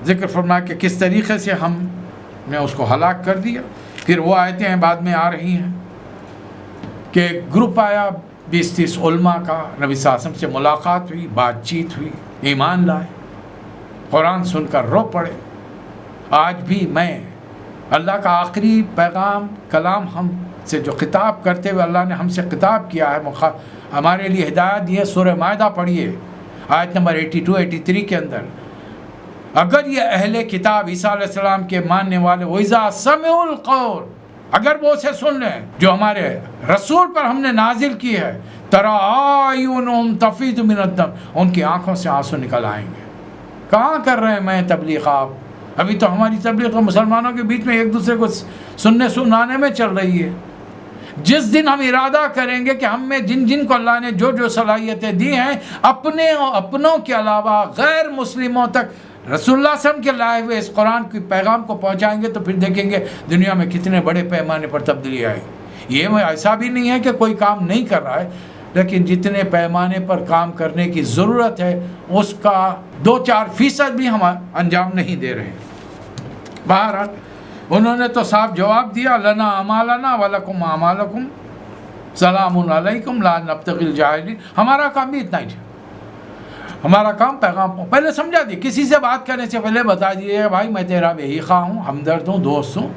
ذکر فرمایا کہ کس طریقے سے ہم نے اس کو ہلاک کر دیا۔ پھر وہ آیتیں بعد میں آ رہی ہیں کہ ایک گروپ آیا 20-30 علماء کا، نبی صلی اللہ علیہ وسلم سے ملاقات ہوئی، بات چیت ہوئی، ایمان لائے، قرآن سن کر رو پڑے۔ آج بھی میں اللہ کا آخری پیغام کلام ہم سے جو خطاب کرتے ہوئے اللہ نے ہم سے خطاب کیا ہے، ہمارے لیے ہدایت دی ہے، سورہ مائدہ پڑھیے آیت نمبر 82-83 کے اندر، اگر یہ اہل کتاب عیسیٰ علیہ السلام کے ماننے والے وَإِذَا سَمِعُوا الْقَوْلَ، اگر وہ اسے سن لیں جو ہمارے رسول پر ہم نے نازل کی ہے، تَرَىٰ أَعْيُنُهُمْ تَفِيضُ مِنَ الدَّمْعِ، ان کی آنکھوں سے آنسو نکل آئیں گے۔ کہاں کر رہے ہیں میں تبلیغ؟ آپ ابھی تو ہماری تبلیغ تو مسلمانوں کے بیچ میں ایک دوسرے کو سننے سنانے میں چل رہی ہے۔ جس دن ہم ارادہ کریں گے کہ ہم میں جن کو اللہ نے جو صلاحیتیں دی ہیں، اپنوں کے علاوہ غیر مسلموں تک رسول اللہ صلی اللہ علیہ وسلم کے لائے ہوئے اس قرآن کے پیغام کو پہنچائیں گے، تو پھر دیکھیں گے دنیا میں کتنے بڑے پیمانے پر تبدیلی آئی۔ یہ ایسا بھی نہیں ہے کہ کوئی کام نہیں کر رہا ہے، لیکن جتنے پیمانے پر کام کرنے کی ضرورت ہے اس کا 2-4% بھی ہم انجام نہیں دے رہے ہیں۔ بہرحال انہوں نے تو صاف جواب دیا، لنا اعمالنا ولکم اعمالکم سلام علیکم لا نبتغی الجاہلین۔ ہمارا کام بھی اتنا ہی ہے، ہمارا کام پیغام پہلے سمجھا دی، کسی سے بات کرنے سے پہلے بتا دیجیے بھائی میں تیرا بے خواہ ہوں، ہمدرد ہوں، دوست ہوں،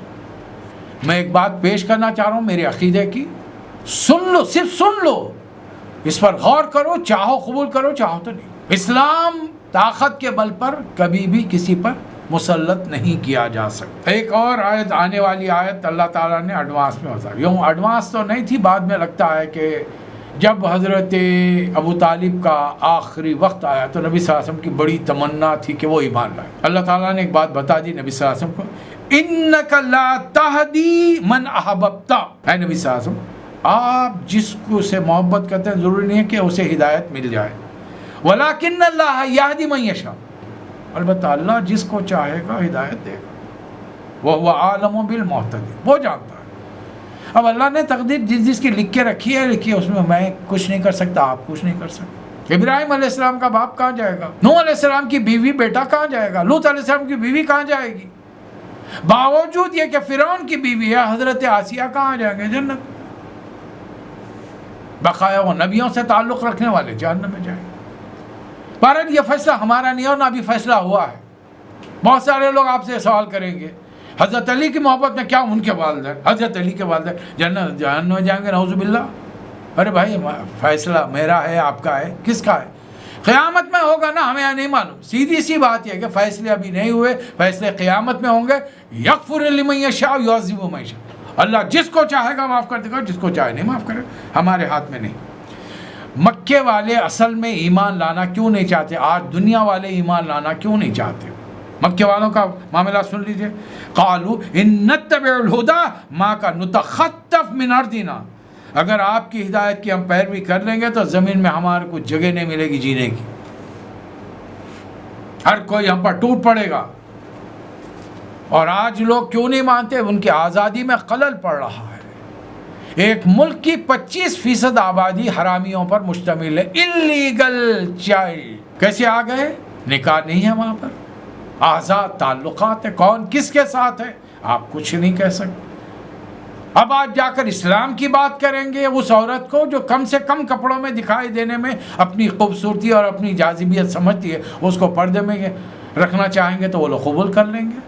میں ایک بات پیش کرنا چاہ رہا ہوں میرے عقیدے کی، سن لو، صرف سن لو، اس پر غور کرو، چاہو قبول کرو، چاہو تو نہیں۔ اسلام طاقت کے بل پر کبھی بھی کسی پر مسلط نہیں کیا جا سکتا۔ ایک اور آیت، آنے والی آیت اللہ تعالیٰ نے ایڈوانس میں بتائی، یوں ایڈوانس تو نہیں تھی، بعد میں لگتا ہے کہ جب حضرت ابو طالب کا آخری وقت آیا تو نبی صلی اللہ علیہ وسلم کی بڑی تمنا تھی کہ وہ ایمان لائے۔ اللہ تعالیٰ نے ایک بات بتا دی نبی صلی اللہ علیہ وسلم کو، اِنَّكَ لَا تَهْدِي مَنْ أَحْبَبْتَ، اے نبی صلی اللہ علیہ وسلم آپ جس کو سے محبت کرتے ہیں ضروری نہیں ہے کہ اسے ہدایت مل جائے، ولیکن اللہ یہدی من یشاء، البتہ اللہ جس کو چاہے گا ہدایت دے گا، وہو عالم بالمہتدین، وہ جانتا ہے۔ اب اللہ نے تقدیر جس کی لکھ کے رکھی ہے اس میں میں کچھ نہیں کر سکتا، آپ کچھ نہیں کر سکتے۔ ابراہیم علیہ السلام کا باپ کہاں جائے گا؟ نوح علیہ السلام کی بیوی بیٹا کہاں جائے گا؟ لوط علیہ السلام کی بیوی کہاں جائے گی؟ باوجود یہ کہ فرعون کی بیوی ہے حضرت آسیہ کہاں جائیں گے؟ جنت۔ بقایا وہ نبیوں سے تعلق رکھنے والے جہنم میں جائیں گے۔ بہرحال یہ فیصلہ ہمارا نہیں اور نہ بھی فیصلہ ہوا ہے۔ بہت سارے لوگ آپ سے سوال کریں گے حضرت علی کی محبت میں کیا ان کے والدین، حضرت علی کے والدین جہنم میں جائیں گے؟ نعوذ باللہ۔ ارے بھائی فیصلہ میرا ہے، آپ کا ہے، کس کا ہے؟ قیامت میں ہوگا نا، ہمیں نہیں معلوم۔ سیدھی سی بات یہ ہے کہ فیصلے ابھی نہیں ہوئے، فیصلے قیامت میں ہوں گے۔ یغفر لمن یشاء ویعذب من یشاء، اللہ جس کو چاہے گا معاف کر دے گا، جس کو چاہے نہیں معاف کرے گا، ہمارے ہاتھ میں نہیں۔ مکے والے اصل میں ایمان لانا کیوں نہیں چاہتے؟ آج دنیا والے ایمان لانا کیوں نہیں چاہتے؟ مکے والوں کا معاملہ سن لیجئے۔ قالوا ان نتبع الہدی ما کا نتخطف من ارضنا، اگر آپ کی ہدایت کی ہم پیروی کر لیں گے تو زمین میں ہمارے کو جگہ نہیں ملے گی جینے کی، ہر کوئی ہم پر ٹوٹ پڑے گا۔ اور آج لوگ کیوں نہیں مانتے؟ ان کی آزادی میں خلل پڑ رہا ہے۔ ایک ملک کی 25% آبادی حرامیوں پر مشتمل ہے۔ انلیگل چائلڈ کیسے آ گئے؟ نکاح نہیں ہے وہاں پر، آزاد تعلقات ہے، کون کس کے ساتھ ہے آپ کچھ نہیں کہہ سکتے۔ اب آج جا کر اسلام کی بات کریں گے اس عورت کو جو کم سے کم کپڑوں میں دکھائی دینے میں اپنی خوبصورتی اور اپنی جاذبیت سمجھتی ہے، اس کو پردے میں رکھنا چاہیں گے تو وہ لوگ قبول کر لیں گے۔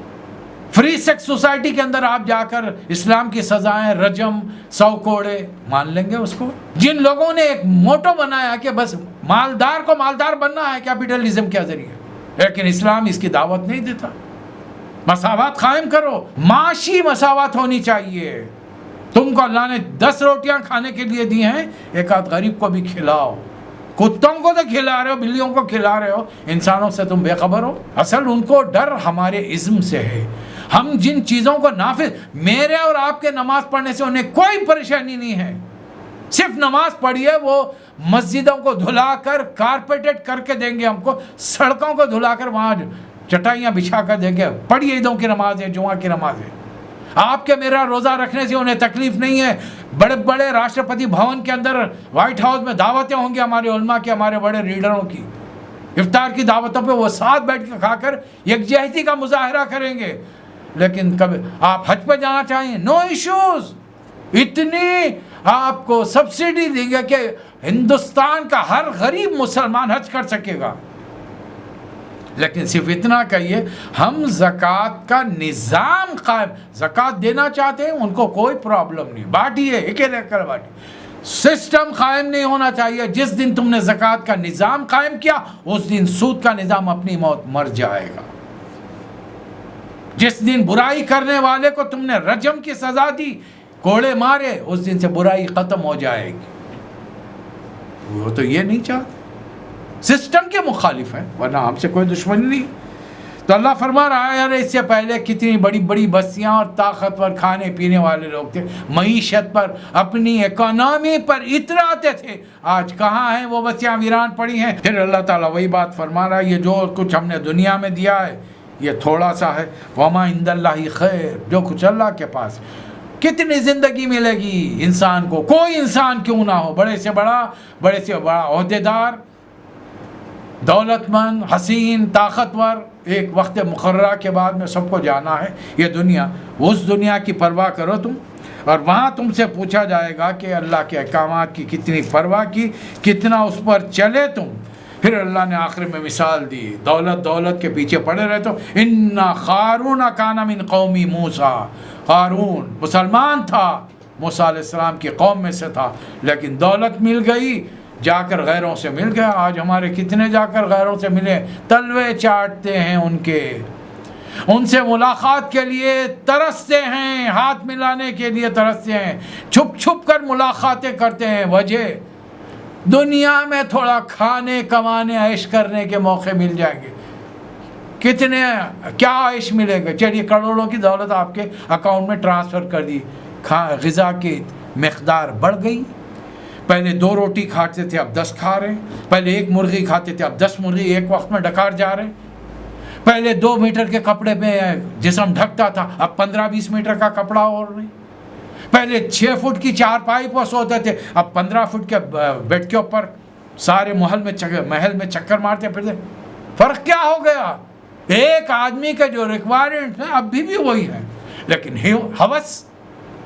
فری سیکس سوسائٹی کے اندر آپ جا کر اسلام کی سزائیں رجم 100 کوڑے مان لیں گے اس کو۔ جن لوگوں نے ایک موٹو بنایا کہ بس مالدار کو مالدار بننا ہے کیپٹلزم کے ذریعے، لیکن اسلام اس کی دعوت نہیں دیتا۔ مساوات قائم کرو، معاشی مساوات ہونی چاہیے۔ تم کو اللہ نے 10 روٹیاں کھانے کے لیے دی ہیں، ایک آدھ غریب کو بھی کھلاؤ۔ کتوں کو تو کھلا رہے ہو، بلیوں کو کھلا رہے ہو، انسانوں سے تم بے خبر ہو۔ اصل ان کو ڈر ہمارے عزم سے ہے۔ ہم جن چیزوں کو نافذ، میرے اور آپ کے نماز پڑھنے سے انہیں کوئی پریشانی نہیں ہے، صرف نماز پڑھیے، وہ مسجدوں کو دھلا کر کارپیٹڈ کر کے دیں گے ہم کو، سڑکوں کو دھلا کر وہاں چٹائیاں بچھا کر دیں گے، پڑھیے عیدوں کی نماز ہے، جمعہ کی نماز ہے۔ آپ کے میرا روزہ رکھنے سے انہیں تکلیف نہیں ہے۔ بڑے بڑے راشٹرپتی بھون کے اندر وائٹ ہاؤس میں دعوتیں ہوں گی ہمارے علماء کی، ہمارے بڑے لیڈروں کی، افطار کی دعوتوں پہ وہ ساتھ بیٹھ کے کھا کر یکجہتی کا مظاہرہ کریں گے۔ لیکن کبھی آپ حج پہ جانا چاہیں، نو ایشوز، اتنی آپ کو سبسڈی دیں گے کہ ہندوستان کا ہر غریب مسلمان حج کر سکے گا۔ لیکن صرف اتنا کہیے ہم زکوٰۃ کا نظام قائم، زکوٰۃ دینا چاہتے ہیں ان کو کوئی پرابلم نہیں، بانٹیے اکیلے کر بانٹیے، سسٹم قائم نہیں ہونا چاہیے۔ جس دن تم نے زکوٰۃ کا نظام قائم کیا اس دن سود کا نظام اپنی موت مر جائے گا۔ جس دن برائی کرنے والے کو تم نے رجم کی سزا دی، کوڑے مارے، اس دن سے برائی ختم ہو جائے گی۔ وہ تو یہ نہیں چاہتے، سسٹم کے مخالف ہے، ورنہ ہم سے کوئی دشمنی نہیں۔ تو اللہ فرما رہا ہے یار اس سے پہلے کتنی بڑی بڑی بستیاں اور طاقتور کھانے پینے والے لوگ تھے، معیشت پر، اپنی اکانومی پر اتراتے تھے، آج کہاں ہیں وہ بستیاں؟ ویران پڑی ہیں۔ پھر اللہ تعالیٰ وہی بات فرما رہا ہے یہ جو کچھ ہم نے دنیا میں دیا ہے یہ تھوڑا سا ہے، وما عند اللہ خیر، جو کچھ اللہ کے پاس۔ کتنی زندگی ملے گی انسان کو، کوئی انسان کیوں نہ ہو، بڑے سے بڑا عہدے دار، دولت مند، حسین، طاقتور، ایک وقت مقررہ کے بعد میں سب کو جانا ہے یہ دنیا۔ اس دنیا کی پرواہ کرو تم، اور وہاں تم سے پوچھا جائے گا کہ اللہ کے احکامات کی کتنی پرواہ کی، کتنا اس پر چلے تم۔ پھر اللہ نے آخر میں مثال دی، دولت کے پیچھے پڑے رہے تو ان قارون کان من قوم موسیٰ، قارون مسلمان تھا، موسیٰ علیہ السلام کی قوم میں سے تھا، لیکن دولت مل گئی، جا کر غیروں سے مل گیا۔ آج ہمارے کتنے جا کر غیروں سے ملے، تلوے چاٹتے ہیں ان کے، ان سے ملاقات کے لیے ترستے ہیں، ہاتھ ملانے کے لیے ترستے ہیں، چھپ چھپ کر ملاقاتیں کرتے ہیں۔ وجہ دنیا میں تھوڑا کھانے کمانے عیش کرنے کے موقع مل جائیں گے، کتنے کیا عیش ملے گا؟ چلیے کروڑوں کی دولت آپ کے اکاؤنٹ میں ٹرانسفر کر دی، غذا کی مقدار بڑھ گئی، پہلے 2 روٹی کھاتے تھے اب 10 کھا رہے ہیں، پہلے 1 مرغی کھاتے تھے اب 10 مرغی ایک وقت میں ڈکار جا رہے ہیں، پہلے 2 میٹر کے کپڑے میں جسم ڈھکتا تھا اب 15-20 میٹر کا کپڑا اوڑھ رہے ہیں، پہلے 6 فٹ کی چارپائی پر سوتے تھے اب 15 فٹ کے بیڈ کے اوپر سارے محل میں چکر مارتے پھرتے۔ فرق کیا ہو گیا؟ ایک آدمی کا جو ریکوائرمنٹ ہے اب بھی وہی ہے، لیکن ہوس۔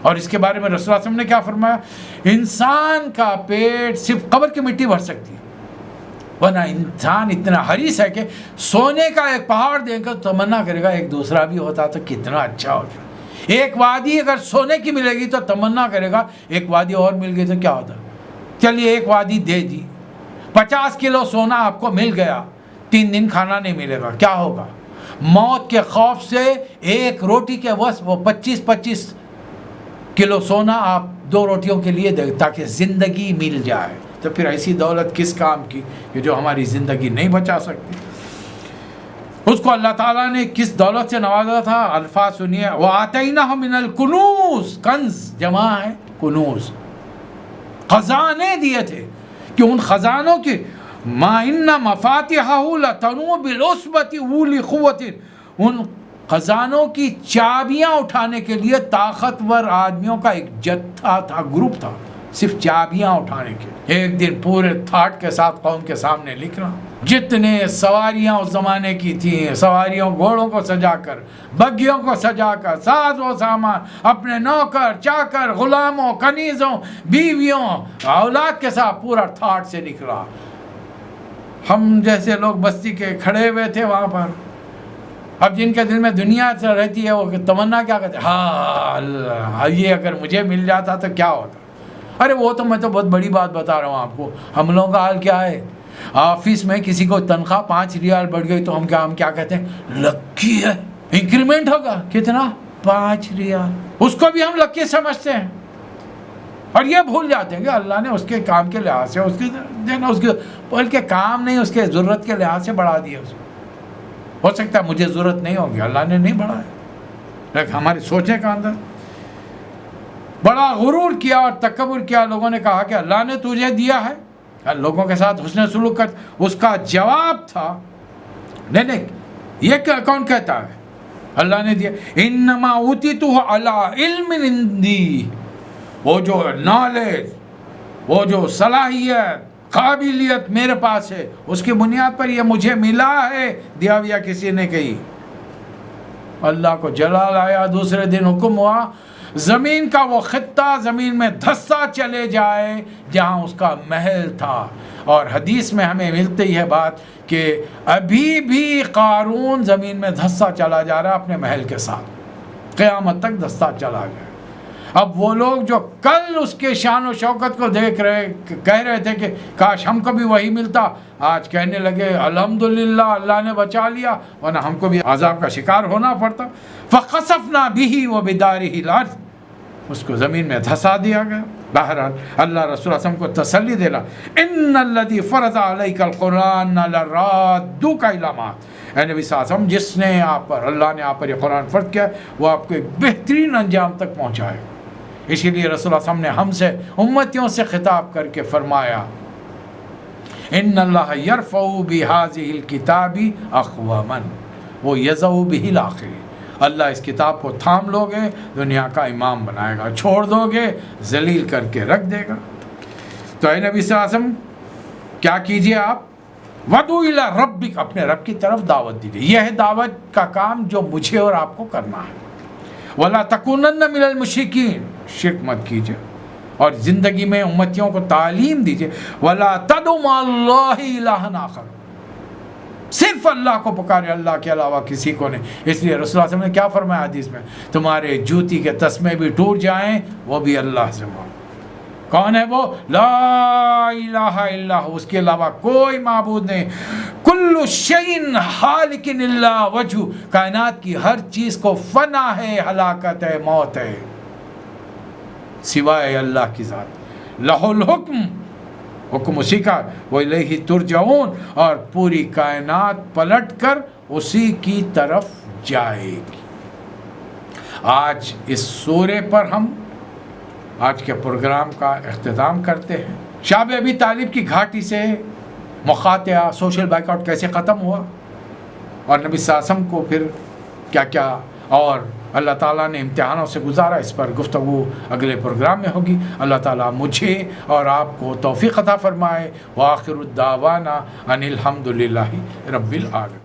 اور اس کے بارے میں رسول اللہ صلی اللہ علیہ وسلم نے کیا فرمایا؟ انسان کا پیٹ صرف قبر کی مٹی بھر سکتی ہے، ورنہ انسان اتنا حریص ہے کہ سونے کا ایک پہاڑ دے کر تمنا کرے گا ایک دوسرا بھی ہوتا تو کتنا اچھا ہوتا۔ ایک وادی اگر سونے کی ملے گی تو تمنا کرے گا ایک وادی اور مل گئی تو کیا ہوتا۔ چلیے ایک وادی دے دی، 50 کلو سونا آپ کو مل گیا، 3 دن کھانا نہیں ملے گا، کیا ہوگا؟ موت کے خوف سے ایک روٹی کے بس وہ 25 کلو سونا آپ 2 روٹیوں کے لیے دے تاکہ زندگی مل جائے۔ تو پھر ایسی دولت کس کام کی کہ جو ہماری زندگی نہیں بچا سکتی؟ اس کو اللہ تعالیٰ نے کس دولت سے نوازا تھا؟ الفاظ سنیے، وَآتَيْنَاهُ مِنَ الْكُنُوزِ، کنز جمع ہے کنوز، خزانے دیے تھے کہ ان خزانوں کی مَا إِنَّ مَفَاتِحَهُ لَتَنُوءُ بِالْعُصْبَةِ أُولِي قُوَّةٍ، ان خزانوں کی چابیاں اٹھانے کے لیے طاقتور آدمیوں کا ایک جتھا تھا، گروپ تھا صرف چابیاں اٹھانے کے لیے۔ ایک دن پورے تھاٹ کے ساتھ قوم کے سامنے لکھنا، جتنے سواریاں اس زمانے کی تھیں، سواریوں گھوڑوں کو سجا کر، بگیوں کو سجا کر، ساز و سامان، اپنے نوکر چاکر، غلاموں، کنیزوں، بیویوں، اولاد کے ساتھ پورا تھاٹ سے نکلا۔ ہم جیسے لوگ بستی کے کھڑے ہوئے تھے وہاں پر، اب جن کے دل میں دنیا سے رہتی ہے وہ تمنا کیا کہتے ہیں؟ ہاں اللہ، یہ اگر مجھے مل جاتا تو کیا ہوتا۔ ارے وہ تو میں تو بہت بڑی بات بتا رہا ہوں آپ کو۔ ہم لوگوں کا حال کیا ہے؟ آفس میں کسی کو تنخواہ 5 ریال بڑھ گئی تو ہم کیا کہتے ہیں؟ لکی ہے، انکریمنٹ ہوگا کتنا؟ 5 ریال۔ اس کو بھی ہم لکی سمجھتے ہیں اور یہ بھول جاتے ہیں کہ اللہ نے اس کے کام کے لحاظ سے اس کے بلکہ کام نہیں، اس کے ضرورت کے لحاظ سے بڑھا دیا اس کو۔ ہو سکتا ہے مجھے ضرورت نہیں ہوگی، اللہ نے نہیں بڑھایا، لیکن ہمارے سوچنے کا اندر بڑا غرور کیا اور تکبر کیا۔ لوگوں نے کہا کہ اللہ نے تجھے دیا ہے، لوگوں کے ساتھ حسن سلوک کر۔ اس کا جواب تھا نہیں، یہ کون کہتا ہے؟ اللہ نے دیا، انما اوتیتہ علی علم عندی، وہ جو نالج، وہ جو صلاحیت، قابلیت میرے پاس ہے، اس کی بنیاد پر یہ مجھے ملا ہے، دیا ویا کسی نے کہی۔ اللہ کو جلال آیا، دوسرے دن حکم ہوا زمین کا وہ خطہ زمین میں دھسا چلے جائے جہاں اس کا محل تھا۔ اور حدیث میں ہمیں ملتی ہے بات کہ ابھی بھی قارون زمین میں دھسا چلا جا رہا اپنے محل کے ساتھ، قیامت تک دھسا چلا گیا۔ اب وہ لوگ جو کل اس کے شان و شوکت کو دیکھ کہہ رہے تھے کہ کاش ہم کو بھی وہی ملتا، آج کہنے لگے الحمدللہ اللہ نے بچا لیا، ورنہ ہم کو بھی عذاب کا شکار ہونا پڑتا۔ فَخَسَفْنَا بِهِ وَبِدَارِهِ الْأَرْضِ، اس کو زمین میں دھسا دیا گیا۔ بہرحال اللہ رسول اللہ صلی اللہ علیہ وسلم کو تسلی دینا، ان الذی فرض علیک القرآن لرادوک الی معاد، اے نبی صلی اللہ علیہ وسلم، جس نے آپ پر، اللہ نے آپ پر یہ قرآن فرض کیا وہ آپ کو ایک بہترین انجام تک پہنچائے۔ اسی لیے رسول اللہ صلی اللہ علیہ وسلم نے ہم سے امتیوں سے خطاب کر کے فرمایا، ان اللہ یرفع بہذہ الکتاب اقواما ویضع بہ الآخرین، اللہ اس کتاب کو تھام لو گے دنیا کا امام بنائے گا، چھوڑ دو گے ذلیل کر کے رکھ دے گا۔ تو اے نبی صلی اللہ علیہ وسلم کیا کیجئے آپ؟ وَدُعُ إِلَىٰ رَبِّكَ، اپنے رب کی طرف دعوت دیجئے۔ یہ ہے دعوت کا کام جو مجھے اور آپ کو کرنا ہے۔ وَلَا تَكُونَنَّ مِنَ الْمُشْرِكِينَ، شرک مت کیجئے، اور زندگی میں امتیوں کو تعلیم دیجئے۔ وَلَا تَدْعُ مَعَ اللَّهِ إِلَٰهًا آخَرَ، صرف اللہ کو پکارے، اللہ کے علاوہ کسی کو نہیں۔ اس لیے رسول اللہ صلی اللہ علیہ وسلم نے کیا فرمایا حدیث میں؟ تمہارے جوتی کے تسمے بھی ٹوٹ جائیں وہ بھی اللہ سے مانگو۔ کون ہے وہ؟ لا الہ الا ہو، اس کے علاوہ کوئی معبود نہیں۔ کل شیء ہالک الا وجہ، کائنات کی ہر چیز کو فنا ہے، ہلاکت ہے، موت ہے، سوائے اللہ کی ذات۔ لہ الحکم، حکم اسی کا، وَإِلَيْهِ تُرْجَعُونَ، اور پوری کائنات پلٹ کر اسی کی طرف جائے گی۔ آج اس سورے پر ہم آج کے پروگرام کا اختتام کرتے ہیں۔ شعب ابی طالب کی گھاٹی سے مقاطعہ، سوشل بائک آؤٹ کیسے ختم ہوا، اور نبی صلی اللہ علیہ وسلم کو پھر کیا کیا اور اللہ تعالیٰ نے امتحانوں سے گزارا، اس پر گفتگو اگلے پروگرام میں ہوگی۔ اللہ تعالیٰ مجھے اور آپ کو توفیق عطا فرمائے۔ وآخر الدعوانا ان الحمد للہ رب العالمین۔